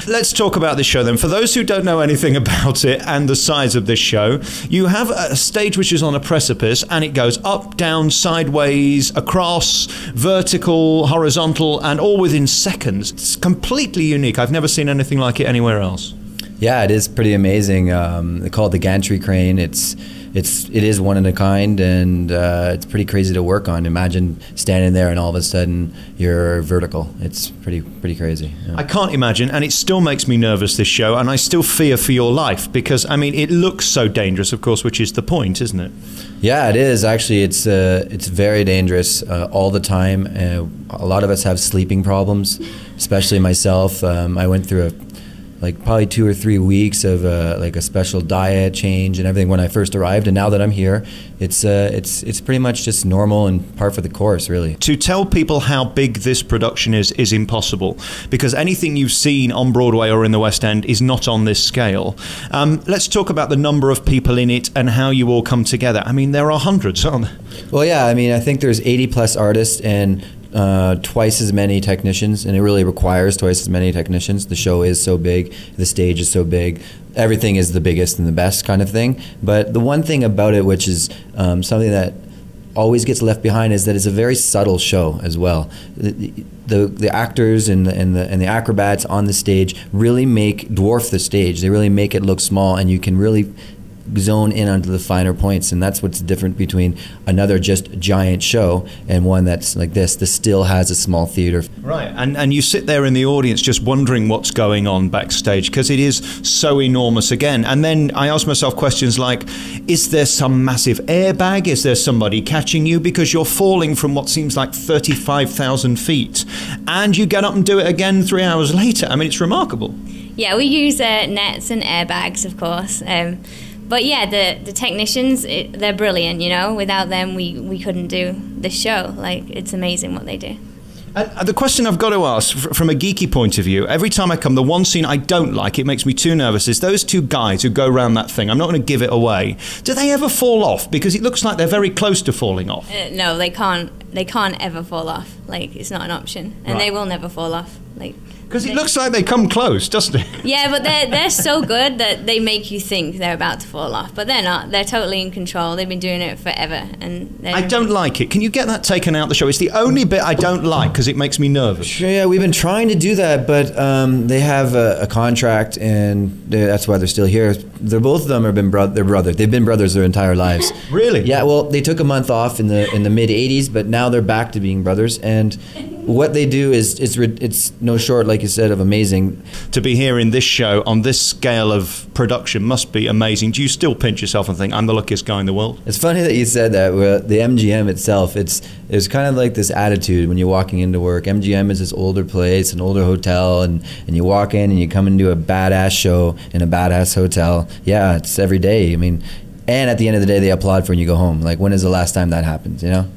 Let's talk about this show then. For those who don't know anything about it and the size of this show, you have a stage which is on a precipice and it goes up, down, sideways, across, vertical, horizontal, and all within seconds. It's completely unique. I've never seen anything like it anywhere else. Yeah, it is pretty amazing. They call it the gantry crane. It is one in a kind, and it's pretty crazy to work on. Imagine standing there and all of a sudden you're vertical. It's pretty crazy. Yeah. I can't imagine, and it still makes me nervous, this show, and I still fear for your life because, I mean, it looks so dangerous, of course, which is the point, isn't it? Yeah, it is. Actually, it's very dangerous all the time. A lot of us have sleeping problems, especially myself. I went through probably 2 or 3 weeks of a special diet change and everything when I first arrived, and now that I'm here, it's pretty much just normal and par for the course, really. To tell people how big this production is impossible, because anything you've seen on Broadway or in the West End is not on this scale. Let's talk about the number of people in it and how you all come together. I mean, there are hundreds, aren't there? Well, yeah, I mean, I think there's 80 plus artists and twice as many technicians, and it really requires twice as many technicians. The show is so big, the stage is so big, everything is the biggest and the best kind of thing. But the one thing about it, which is something that always gets left behind, is that it's a very subtle show as well. The actors and the acrobats on the stage really dwarf the stage. They really make it look small, and you can really zone in onto the finer points, and that's what's different between another just giant show and one that's like this. This still has a small theater. Right, and you sit there in the audience just wondering what's going on backstage because it is so enormous again. And then I ask myself questions like, is there some massive airbag? Is there somebody catching you? Because you're falling from what seems like 35,000 feet and you get up and do it again 3 hours later. I mean, it's remarkable. Yeah, we use nets and airbags, of course. But yeah, the technicians, they're brilliant, you know. Without them, we couldn't do this show. Like, it's amazing what they do. The question I've got to ask, from a geeky point of view, every time I come, the one scene I don't like, it makes me too nervous, is those two guys who go around that thing. I'm not going to give it away. Do they ever fall off? Because it looks like they're very close to falling off. No, they can't. They can't ever fall off. Like, it's not an option. And right. They will never fall off. Like, because it looks like they come close, doesn't it? Yeah, but they're so good that they make you think they're about to fall off. But they're not. They're totally in control. They've been doing it forever. And I don't like it. Can you get that taken out of the show? It's the only bit I don't like because it makes me nervous. Sure, yeah, we've been trying to do that, but they have a contract, and that's why they're still here. Both of them have been they're brothers. They've been brothers their entire lives. Really? Yeah. Well, they took a month off in the mid '80s, but now they're back to being brothers. And what they do is it's no short, like you said, of amazing. To be here in this show on this scale of production must be amazing. Do you still pinch yourself and think, I'm the luckiest guy in the world? It's funny that you said that. The MGM itself, it's kind of like this attitude when you're walking into work. MGM is this older place, an older hotel, and you walk in and you come into a badass show in a badass hotel. Yeah, it's every day. I mean, and at the end of the day, they applaud for when you go home. Like, when is the last time that happens, you know?